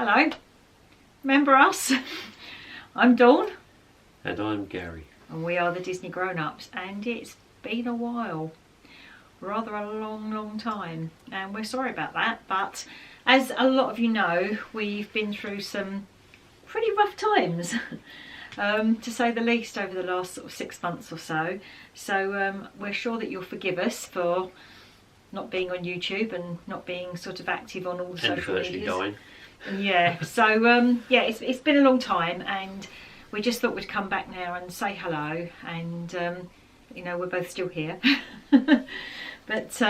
Hello, remember us? I'm Dawn. And I'm Gary. And we are the Disney Grown-Ups, and it's been a while. Rather a long time, and we're sorry about that, but as a lot of you know, we've been through some pretty rough times, to say the least, over the last sort of 6 months or so. So we're sure that you'll forgive us for not being on YouTube and not being sort of active on all the social medias. Dying. Yeah, so yeah, it's been a long time, and we just thought we'd come back now and say hello, and you know, we're both still here. But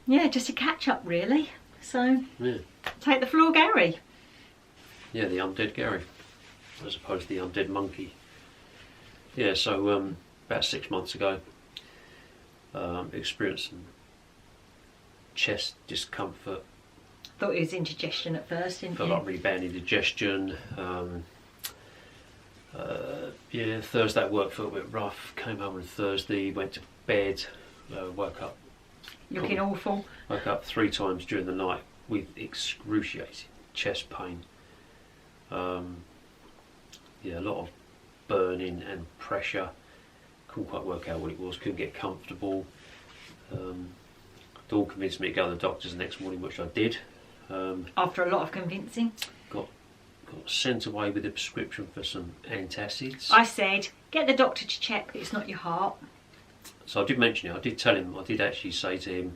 yeah, just a catch up really. So yeah. Take the floor, Gary. Yeah, the undead Gary, as opposed to the undead monkey. Yeah, so about 6 months ago, experienced some chest discomfort. Thought it was indigestion at first, didn't Felt you? like really bad indigestion. Yeah, Thursday at work felt a bit rough. Came home on Thursday, went to bed, woke up. Looking awful. Woke up 3 times during the night with excruciating chest pain. Yeah, a lot of burning and pressure. Couldn't quite work out what it was. Couldn't get comfortable. Dawn convinced me to go to the doctors the next morning, which I did. After a lot of convincing. Got sent away with a prescription for some antacids. I said, get the doctor to check that it's not your heart. So I did mention it. I did tell him. I did actually say to him,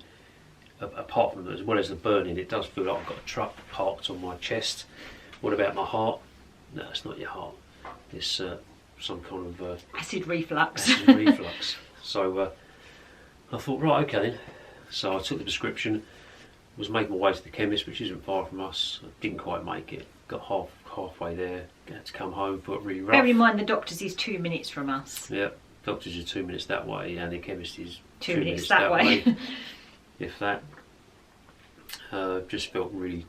apart from as well as the burning, it does feel like I've got a truck parked on my chest. What about my heart? No, it's not your heart. It's some kind of acid reflux. Acid reflux. So I thought, right, okay then. So I took the prescription. Was making my way to the chemist, which isn't far from us. I didn't quite make it. Got halfway there. Had to come home. Thought really rough. Bear in mind the doctor's is 2 minutes from us. Yeah, doctor's are 2 minutes that way, and the chemist is 2 minutes that way. If that. Just felt really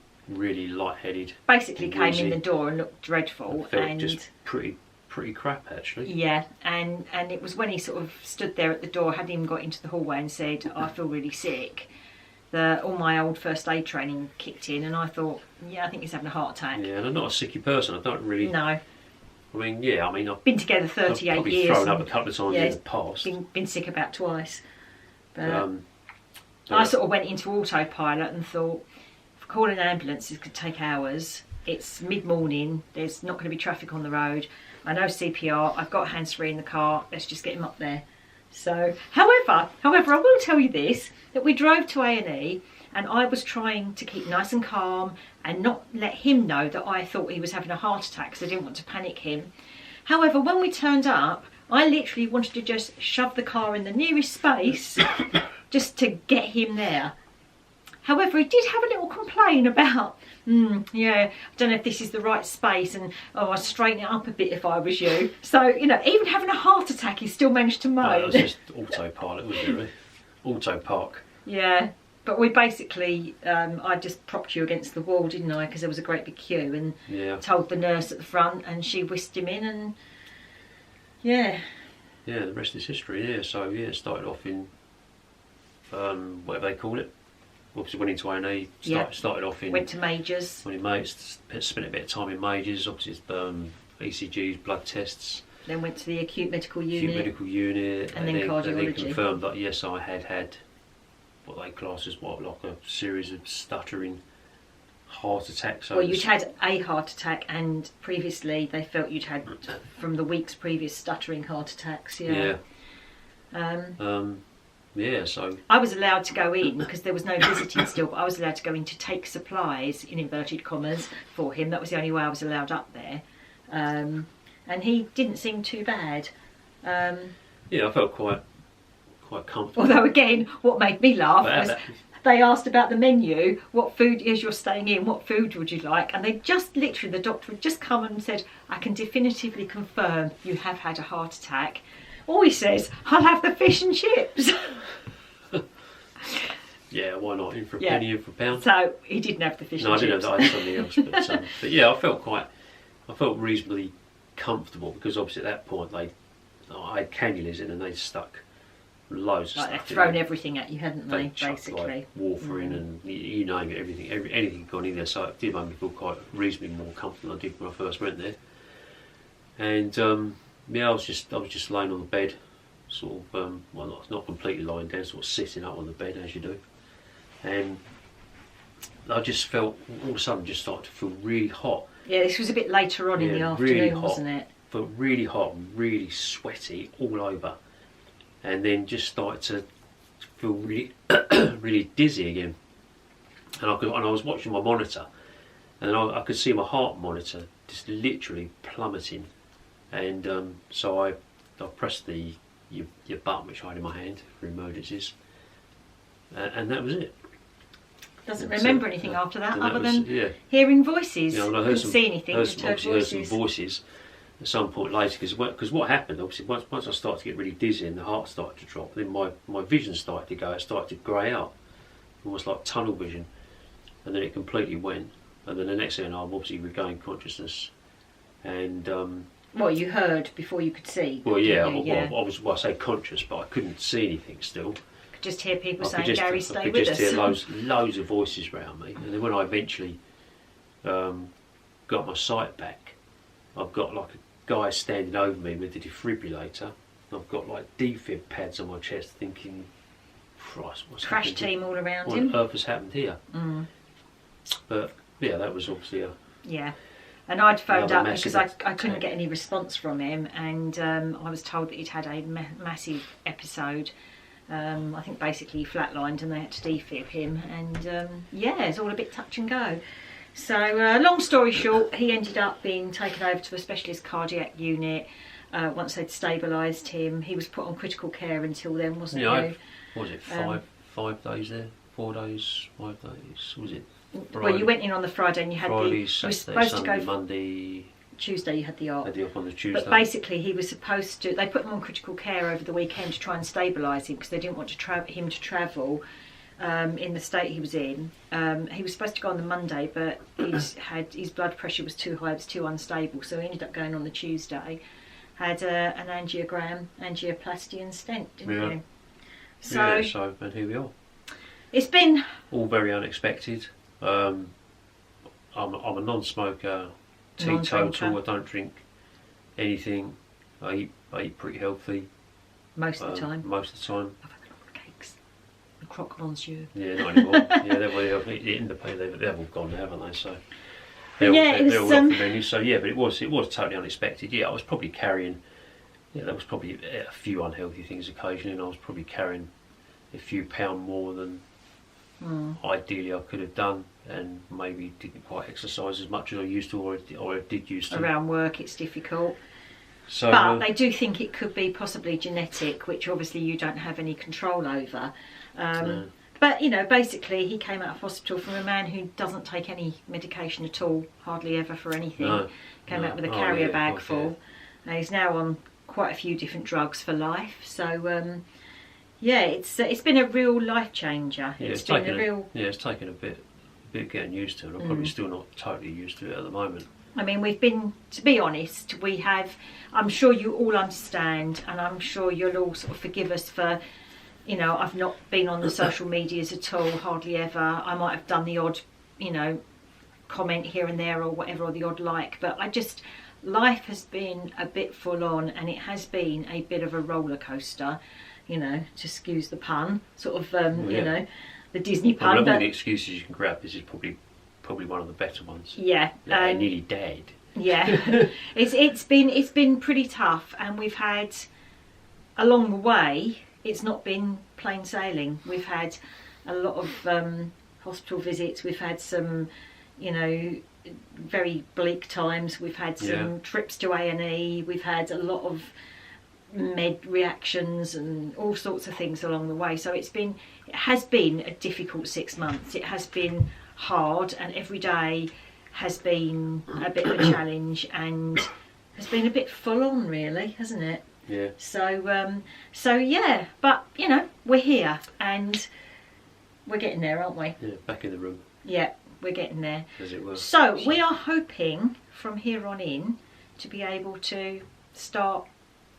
lightheaded. Basically came wheezy. in the door and looked dreadful. Felt and just pretty crap actually. Yeah, and it was when he sort of stood there at the door, hadn't even got into the hallway, and said, I feel really sick. All my old first aid training kicked in, and I thought, yeah, I think he's having a heart attack. Yeah, and I'm not a sicky person. I don't really. No. I mean, yeah, I've been together 38 probably years. Thrown up a couple of times in the past. Been sick about twice. But I sort of went into autopilot and thought, if calling an ambulance it could take hours. It's mid-morning. There's not going to be traffic on the road. I know CPR. I've got hands-free in the car. Let's just get him up there. So, however, I will tell you this, that we drove to A&E, and I was trying to keep nice and calm and not let him know that I thought he was having a heart attack, because I didn't want to panic him. However, when we turned up, I literally wanted to just shove the car in the nearest space just to get him there. However, he did have a little complaint about, yeah, I don't know if this is the right space, and I'd straighten it up a bit if I was you. So, you know, even having a heart attack, he still managed to moan. No, it was just autopilot, wasn't it, really? Auto park. Yeah, but we basically, I just propped you against the wall, didn't I? Because there was a great big queue, and told the nurse at the front, and she whisked him in, and yeah. Yeah, the rest is history, yeah. So, yeah, it started off in, whatever they call it. Obviously went into A&E, started off in... Went to Majors. Went in Majors, spent a bit of time in Majors, obviously ECGs, blood tests. Then went to the acute medical unit. And then cardiology. And then confirmed that yes, I had what they class as like a series of stuttering heart attacks. Well, you'd had a heart attack, and previously they felt you'd had, from the weeks previous, stuttering heart attacks, yeah. Yeah, so... I was allowed to go in, because there was no visiting still, but I was allowed to go in to take supplies, in inverted commas, for him. That was the only way I was allowed up there. And he didn't seem too bad. Yeah, I felt quite comfortable. Although, again, what made me laugh was they asked about the menu, what food, as you're staying in, what food would you like? And they just literally, the doctor had just come and said, I can definitively confirm you have had a heart attack. All he says, I'll have the fish and chips. Yeah, why not? In for a penny, in for a pound. So he didn't have the fish and chips. No, I didn't have that. I had something else. But yeah, I felt reasonably comfortable, because obviously at that point I had cannulas in and they stuck loads of like stuff. they've thrown everything at you, hadn't they? They chucked, Basically, like, warfarin and you name it, everything, anything had gone in there. So it did make me feel quite reasonably more comfortable than I did when I first went there. And yeah, I was just laying on the bed, sort of well, not completely lying down, sort of sitting up on the bed as you do, and I just felt all of a sudden just started to feel really hot. Yeah, this was a bit later on in the afternoon, really hot, wasn't it? Felt really hot, really sweaty all over, and then just started to feel really, really dizzy again. And I was watching my monitor, and I could see my heart monitor just literally plummeting. And so I pressed your button, which I had in my hand for emergencies, and that was it. Doesn't remember anything after that, other than hearing voices. Yeah, I couldn't see anything, just heard voices. Heard some voices at some point later, because what happened, obviously, once I started to get really dizzy and the heart started to drop, then my vision started to go, it started to grey out, almost like tunnel vision, and then it completely went. And then the next thing I'm obviously regained consciousness, and what you heard before you could see? Well, yeah, I was, I say conscious, but I couldn't see anything still. Could just hear people saying, "Gary, stay with us." I could just hear loads of voices around me, and then when I eventually got my sight back, I've got like a guy standing over me with the defibrillator. I've got like defib pads on my chest, thinking, "Christ, what's crash happened team all around what him? What on earth has happened here?" But yeah, that was obviously a And I'd phoned up because I couldn't get any response from him, and I was told that he'd had a massive episode. I think basically he flatlined and they had to defib him, and it's all a bit touch and go. So long story short, he ended up being taken over to a specialist cardiac unit. Once they'd stabilised him, he was put on critical care until then, wasn't he? What was it, 5 days there? 4 days, 5 days? Was it? Friday, well, you went in on the Friday and you had Friday, you were supposed Sunday, to go Monday. Tuesday. You had the op. Had the op on the Tuesday. But basically, he was supposed to. They put him on critical care over the weekend to try and stabilise him because they didn't want him to travel in the state he was in. He was supposed to go on the Monday, but his blood pressure was too high. It was too unstable, so he ended up going on the Tuesday. Had an angiogram, angioplasty, and stent, didn't he? So and here we are. It's been all very unexpected. I'm a non-smoker, teetotal. I don't drink anything. I eat pretty healthy. Most of the time. Most of the time. I've had a lot of cakes. The croque monsieur. Yeah, not anymore. They've all gone now, haven't they? So they're all off the menu. So yeah, but it was totally unexpected. Yeah, I was probably carrying. Yeah, there was probably a few unhealthy things occasionally, and I was probably carrying a few pound more than ideally I could have done, and maybe didn't quite exercise as much as I used to, or I did used to. Around work it's difficult. So, but they do think it could be possibly genetic, which obviously you don't have any control over. But basically he came out of hospital from a man who doesn't take any medication at all, hardly ever for anything. Came out with a carrier bag full. He's now on quite a few different drugs for life. So it's been a real life changer. It's taken a bit getting used to, and I'm probably still not totally used to it at the moment. I mean, we've been, to be honest, I'm sure you all understand, and I'm sure you'll all sort of forgive us for, I've not been on the social medias at all, hardly ever. I might have done the odd, comment here and there or whatever, or the odd like, but life has been a bit full on, and it has been a bit of a roller coaster, to excuse the pun, sort of, the Disney pun. One of the excuses you can grab, this is probably one of the better ones. Yeah. I nearly died. Yeah. it's been pretty tough, and we've had, along the way, it's not been plain sailing. We've had a lot of hospital visits, we've had some, very bleak times, we've had some trips to A&E, we've had a lot of med reactions and all sorts of things along the way. So it has been a difficult 6 months. It has been hard, and every day has been a bit of a challenge, and has been a bit full on, really, hasn't it? Yeah. So yeah, but we're here and we're getting there, aren't we? Yeah, back in the room. Yeah, we're getting there. As it were. So we are hoping from here on in to be able to start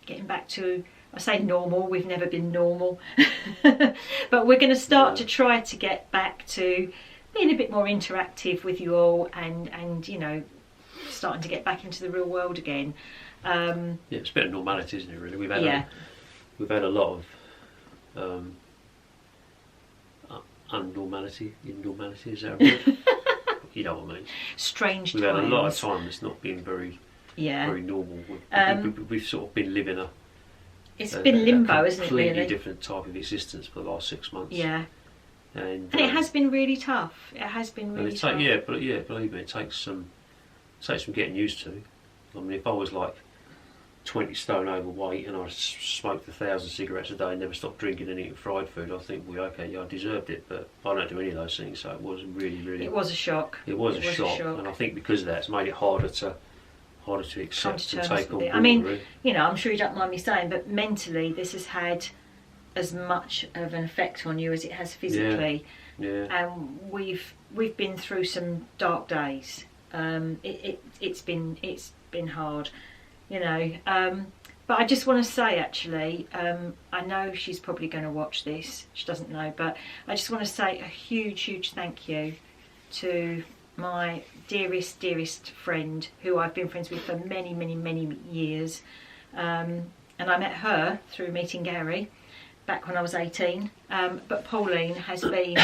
getting back to I say normal, we've never been normal. But we're going to start to try to get back to being a bit more interactive with you all, and you know, starting to get back into the real world again. It's a bit of normality, isn't it, really? We've had a lot of abnormality, is that a word? You know what I mean? Strange We've times. had a lot of time that's not been very normal. We've sort of been living it's been limbo, isn't it, really? A completely different type of existence for the last 6 months. Yeah. And it has been really tough. It has been really tough. Believe me, it takes some getting used to. I mean, if I was like 20 stone overweight and I smoked 1,000 cigarettes a day and never stopped drinking and eating fried food, I think, well, okay, yeah, I deserved it, but I don't do any of those things, so it was really... It was a shock. It was a shock, and I think because of that, it's made it harder to accept and take on board. I mean, you know, I'm sure you don't mind me saying, but mentally, this has had as much of an effect on you as it has physically. Yeah. And we've been through some dark days. It's been hard, you know. But I just want to say, actually, I know she's probably going to watch this. She doesn't know, but I just want to say a huge thank you to my dearest friend, who I've been friends with for many years. And I met her through meeting Gary back when I was 18. But Pauline has been...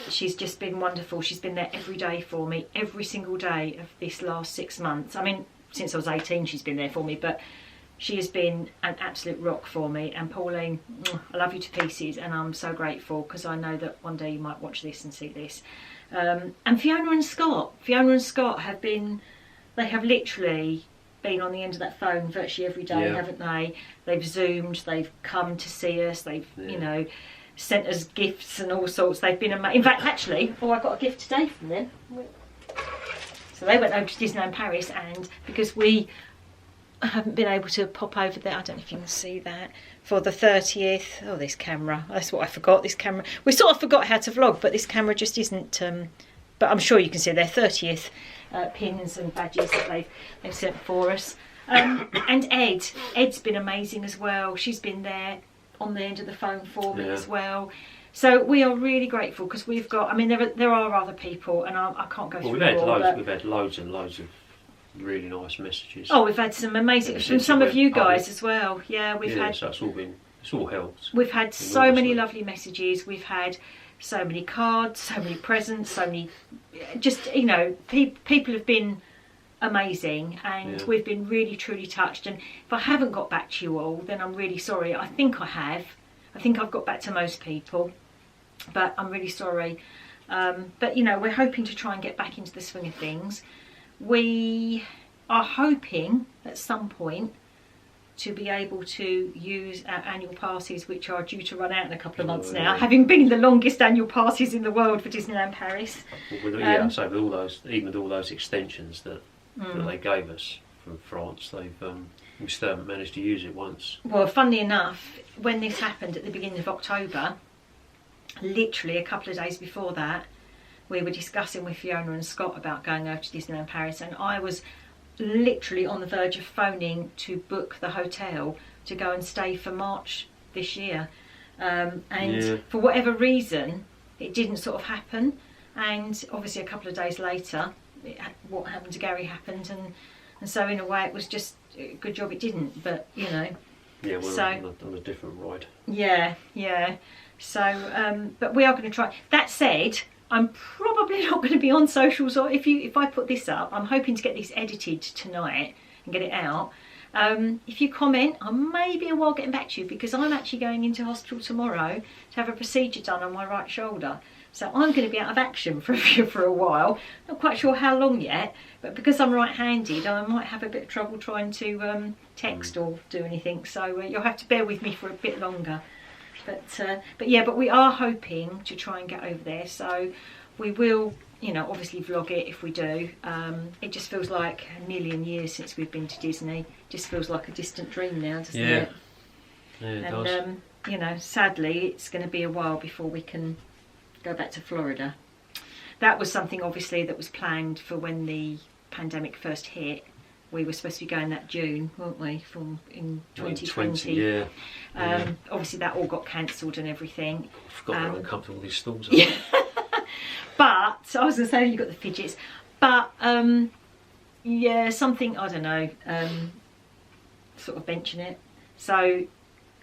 She's just been wonderful. She's been there every day for me, every single day of this last 6 months. I mean, since I was 18, she's been there for me, but she has been an absolute rock for me. And Pauline, I love you to pieces, and I'm so grateful, because I know that one day you might watch this and see this. And Fiona and Scott have been, they have literally been on the end of that phone virtually every day, haven't they? They've Zoomed, they've come to see us, they've, you know, sent us gifts and all sorts. They've been amazing. In fact, actually, I got a gift today from them. So they went over to Disneyland Paris, and because we haven't been able to pop over there, I don't know if you can see that, for the 30th. Oh, this camera, that's what I forgot, this camera. We sort of forgot how to vlog, but this camera just isn't, but I'm sure you can see their 30th pins and badges that they've sent for us. And Ed's been amazing as well. She's been there on the end of the phone for me as well. So we are really grateful, because we've got, I mean, there are other people, and I can't go through we've had loads and loads of really nice messages. Oh, we've had some amazing from some of you guys as well. Yeah, we've had. So it's all helped. We've had so many lovely messages. We've had so many cards, so many presents, so many. Just, you know, people have been amazing, and we've been really truly touched. And if I haven't got back to you all, then I'm really sorry. I think I have. I think I've got back to most people, but I'm really sorry. But you know, we're hoping to try and get back into the swing of things. We are hoping at some point to be able to use our annual passes, which are due to run out in a couple of months now, having been the longest annual passes in the world for Disneyland Paris. So with all those, even with all those extensions that they gave us from France, we still haven't managed to use it once. Well, funnily enough, when this happened at the beginning of October, literally a couple of days before that, we were discussing with Fiona and Scott about going over to Disneyland Paris, and I was literally on the verge of phoning to book the hotel to go and stay for March this year. For whatever reason, it didn't sort of happen. And obviously a couple of days later, what happened to Gary happened, and so in a way it was just a good job it didn't, but you know. Yeah, we're on a different ride. Yeah. So, but we are going to try. That said, I'm probably not going to be on socials, or if I put this up, I'm hoping to get this edited tonight and get it out. If you comment, I may be a while getting back to you, because I'm actually going into hospital tomorrow to have a procedure done on my right shoulder. So I'm going to be out of action for a while. Not quite sure how long yet, but because I'm right-handed, I might have a bit of trouble trying to text or do anything. So you'll have to bear with me for a bit longer. But we are hoping to try and get over there. So we will, you know, obviously vlog it if we do. It just feels like a million years since we've been to Disney. It just feels like a distant dream now, doesn't it? Yeah, it does. You know, sadly, it's going to be a while before we can go back to Florida. That was something obviously that was planned for when the pandemic first hit. we were supposed to be going that June, weren't we, from in 2020. Yeah. Obviously that all got cancelled and everything. I forgot how uncomfortable these stalls are. Yeah. But I was going to say you got the fidgets, but yeah, something, I don't know, sort of benching it. So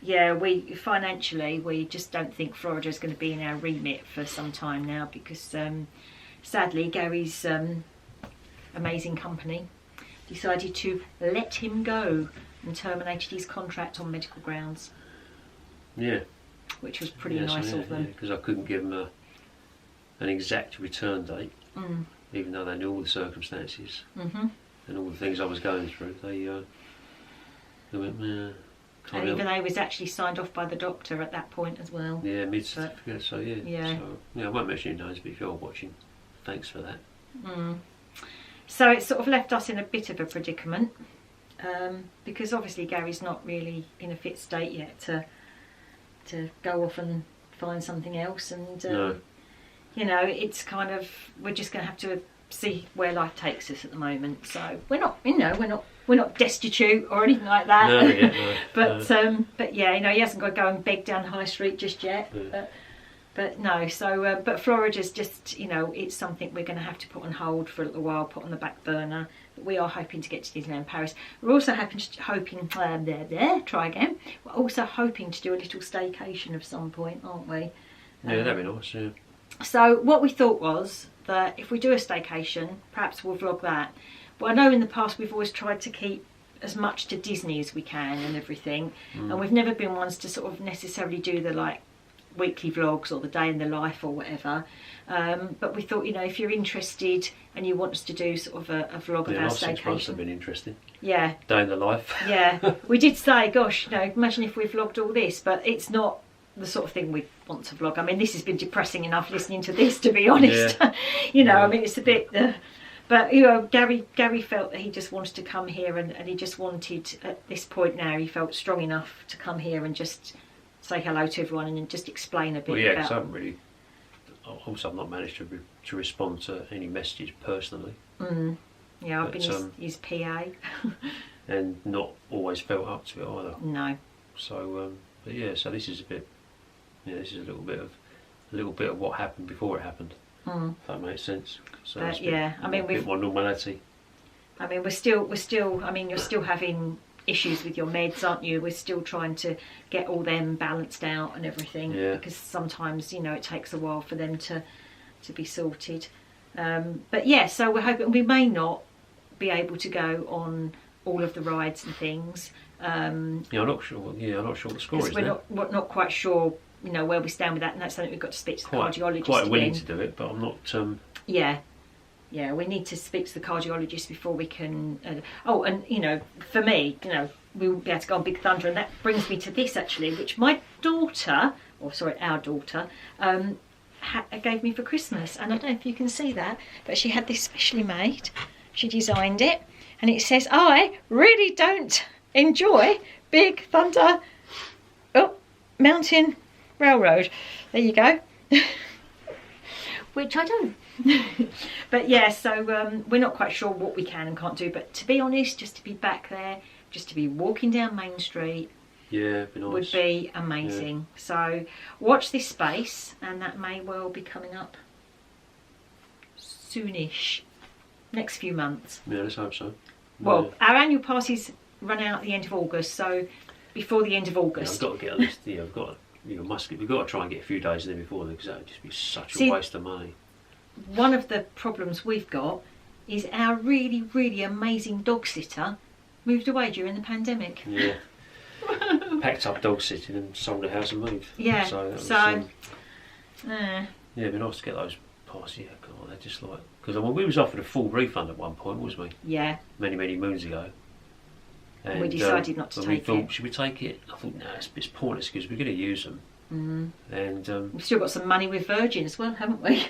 yeah, we financially we just don't think Florida is going to be in our remit for some time now, because sadly Gary's amazing company decided to let him go and terminated his contract on medical grounds. Yeah. Which was pretty nice of them. Because I couldn't give them an exact return date, even though they knew all the circumstances and all the things I was going through. They went, can't and even though he was actually signed off by the doctor at that point as well. Yeah, mid-certificate, so yeah. Yeah. So, yeah, I won't mention your names, but if you're watching, thanks for that. So it sort of left us in a bit of a predicament, because obviously Gary's not really in a fit state yet to go off and find something else, and No. you know, it's kind of, we're just going to have to see where life takes us at the moment. So we're not, you know, we're not destitute or anything like that. No, yeah, no. But yeah, you know, he hasn't got to go and beg down High Street just yet. Yeah. But no, so but Florida's just, you know, it's something we're going to have to put on hold for a little while, put on the back burner. But we are hoping to get to Disneyland Paris. We're also hoping try again. We're also hoping to do a little staycation of some point, aren't we? Yeah, that'd be nice. Yeah. So what we thought was that if we do a staycation, perhaps we'll vlog that. But I know in the past we've always tried to keep as much to Disney as we can and everything, and we've never been ones to sort of necessarily do the like weekly vlogs or the day in the life or whatever. But we thought, you know, if you're interested and you want us to do sort of a vlog of our last 6 months have staycation. been interesting. Yeah. Day in the life. Yeah. We did say, gosh, you know, imagine if we vlogged all this, but it's not the sort of thing we want to vlog. I mean, this has been depressing enough listening to this, to be honest. Yeah. You know, I mean, it's a bit but you know, Gary felt that he just wanted to come here, and he just wanted, at this point now, he felt strong enough to come here and just say hello to everyone and just explain a bit. Well, yeah, about. because I haven't really. Also, I've not managed to respond to any messages personally. Yeah, I've been his PA. And not always felt up to it either. No. So, but yeah, so this is a bit. Yeah, this is a little bit of what happened before it happened. If that makes sense. So But yeah, I mean, a bit more normality. I mean, we're still. I mean, you're still having issues with your meds, aren't you? We're still trying to get all them balanced out and everything. Yeah. Because sometimes, you know, it takes a while for them to be sorted. But yeah, so we're hoping we may not be able to go on all of the rides and things. Yeah, I'm not sure. Yeah, I'm not sure what the score is. We're not quite sure, you know, where we stand with that, and that's something we've got to speak to the cardiologist. Quite willing again. to do it, but I'm not. Yeah, we need to speak to the cardiologist before we can. Oh, and you know, for me, you know, we won't be able to go on Big Thunder, and that brings me to this actually, which my daughter, or sorry, our daughter, gave me for Christmas, and I don't know if you can see that, but she had this specially made. She designed it, and it says, "I really don't enjoy Big Thunder, Mountain Railroad." There you go. Which I don't. But yeah, so we're not quite sure what we can and can't do, but to be honest, just to be back there, just to be walking down Main Street, Yeah, it'd be nice. would be amazing. Yeah. So watch this space, and that may well be coming up soonish, next few months. Yeah, let's hope so. Well, our annual passes run out at the end of August, so before the end of August. Yeah, I've got to get a list. Yeah, we've got to try and get a few days in there before then, because that would just be such a waste of money. One of the problems we've got is our really, really amazing dog sitter moved away during the pandemic. Yeah. Packed up dog sitting and sold the house and moved. Yeah. So, that was, yeah, it'd be nice to get those passes. Yeah, God, they're just like, because we was offered a full refund at one point, wasn't we? Yeah. Many moons ago. And we decided not to take we thought, it. should we take it? I thought, no, it's pointless because we're going to use them. And we've still got some money with Virgin as well, haven't we?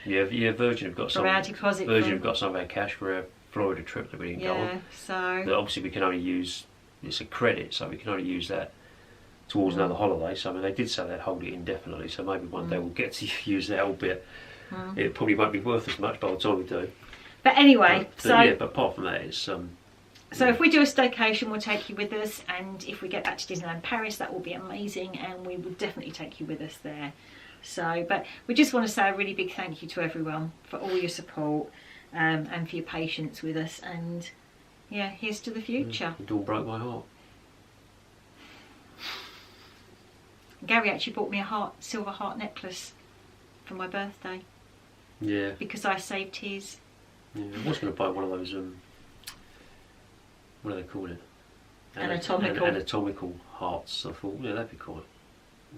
Yeah, Virgin have got some. Our deposit. Virgin have got some of our cash for our Florida trip that we didn't go on. So. But obviously, we can only use, it's a credit, so we can only use that towards another holiday. So I mean, they did say they'd hold it indefinitely. So maybe one day we'll get to use that, albeit it probably won't be worth as much by the time we do. But anyway, but apart from that, it's So if we do a staycation, we'll take you with us, and if we get back to Disneyland Paris, that will be amazing, and we will definitely take you with us there. So, but we just want to say a really big thank you to everyone for all your support and for your patience with us, and yeah, here's to the future. It all broke my heart. Gary actually bought me a silver heart necklace for my birthday. Yeah. Because I saved his. Yeah, I was going to buy one of those, what do they call it? Anatomical hearts. I thought, yeah, that'd be cool.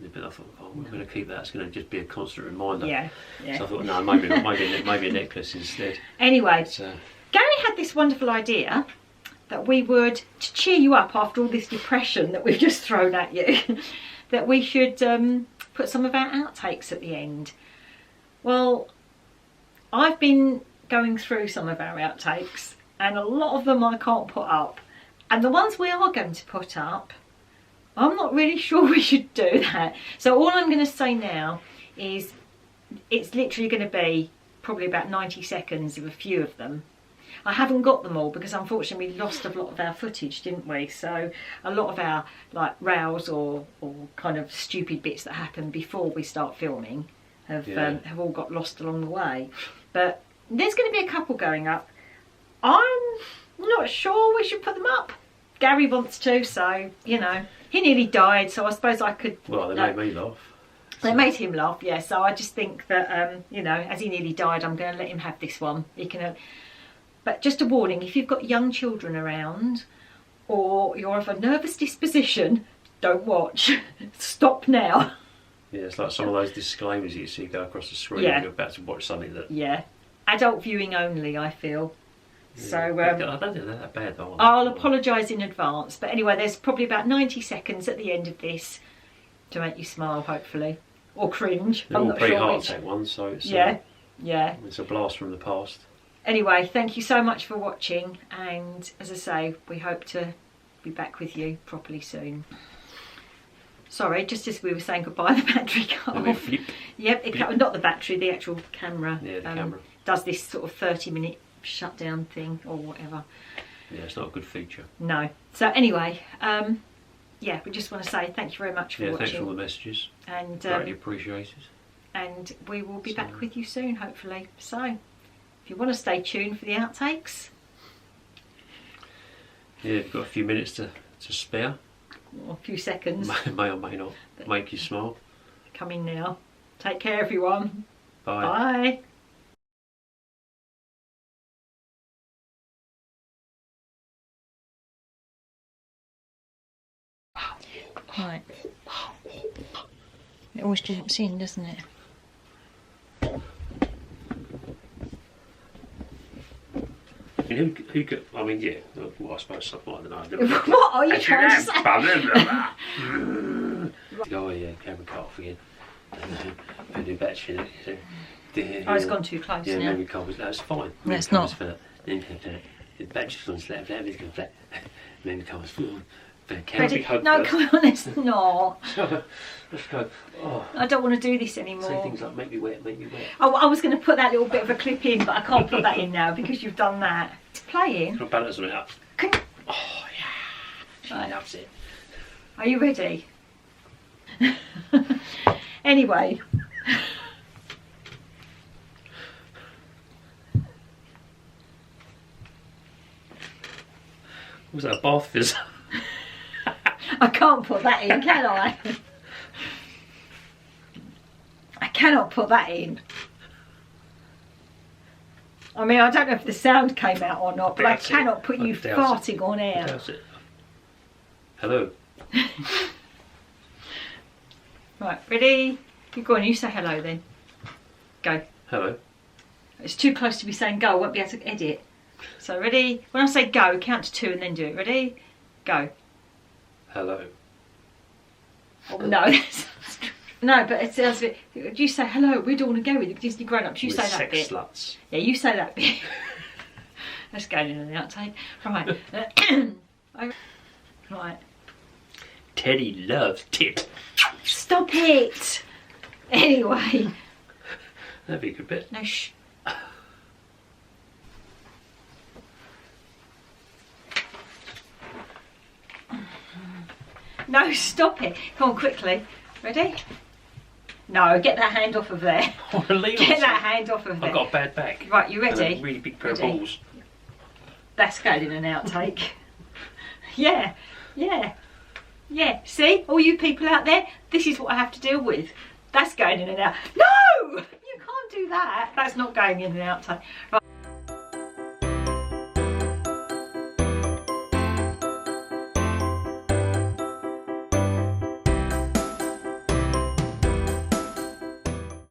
But I thought, oh, we're going to keep that. It's going to just be a constant reminder. Yeah. So I thought, no, maybe not. Maybe a necklace instead. Anyway, Gary had this wonderful idea that we would, to cheer you up after all this depression that we've just thrown at you, that we should put some of our outtakes at the end. Well, I've been going through some of our outtakes, and a lot of them I can't put up, and the ones we are going to put up, I'm not really sure we should do that. So all I'm going to say now is it's literally going to be probably about 90 seconds of a few of them. I haven't got them all because unfortunately we lost a lot of our footage, didn't we? So a lot of our like rows or kind of stupid bits that happen before we start filming have all got lost along the way. But there's going to be a couple going up. I'm not sure we should put them up. Gary wants to, so, you know, he nearly died, so I suppose I could... Well, they made me laugh. They made him laugh, yeah, so I just think that, you know, as he nearly died, I'm going to let him have this one. He can... But just a warning, if you've got young children around, or you're of a nervous disposition, don't watch. Stop now. Yeah, it's like some of those disclaimers you see go across the screen when you're about to watch something that... Yeah. Adult viewing only, I feel. Yeah. So I don't think they're that bad though. I'll apologise in advance. But anyway, there's probably about 90 seconds at the end of this to make you smile, hopefully. Or cringe. They're I'm all not pretty sure heart which. attack ones, so it's... Yeah. It's a blast from the past. Anyway, thank you so much for watching, and as I say, we hope to be back with you properly soon. Sorry, just as we were saying goodbye, the battery cut off. Yep, it cut, not the battery, the actual camera. Yeah, the camera. Does this sort of 30-minute shutdown thing or whatever. Yeah, it's not a good feature. No. So anyway, yeah, we just want to say thank you very much for watching. Thanks for all the messages. And greatly appreciated. And we will be back with you soon, hopefully. So, if you want to stay tuned for the outtakes. Yeah, you've got a few minutes to spare. Or a few seconds. May or may not make you smile. Come in now. Take care, everyone. Bye. Bye. Right. It always jumps in, doesn't it? I mean, who could, I mean, yeah, well, I suppose something, I don't know. What are you trying to say? Oh yeah, camera cut off again. Maybe battery in it. Oh, it's gone too close yeah, now. maybe covers, that's fine. No, it's not. The battery's gone flat, everything's gone flat. Maybe covers full. No, come on, it's not. Let's go. Oh. I don't want to do this anymore. Say things like, make me wet, make me wet. Oh, I was going to put that little bit of a clip in, but I can't put that in now because you've done that. It's playing. I'll balance it up. Oh, yeah. She loves it. Are you ready? Anyway. Was that a bath fizz? I can't put that in, can I? I cannot put that in. I mean, I don't know if the sound came out or not, but I cannot put you farting on air. Hello. Right, ready? You go on, you say hello then. Go. Hello. It's too close to be saying go, I won't be able to edit. So ready? When I say go, count to 2 and then do it. Ready? Go. Hello. Oh, no. No, but it says, you say hello, we don't want to go with the Disney grown-ups. You say that bit. Sluts. Yeah, you say that bit. Let's go in the outtake. Right. Right. Teddy loves tit. Stop it! Anyway. That'd be a good bit. No, shh. No, stop it. Come on, quickly. Ready? No, get that hand off of there. I want to lean on Get that hand off of there. I've got a bad back. Right, you ready? And a really big pair of balls. That's going in an outtake. Yeah, yeah, yeah. See, all you people out there, this is what I have to deal with. That's going in and out. No! You can't do that. That's not going in an outtake. Right.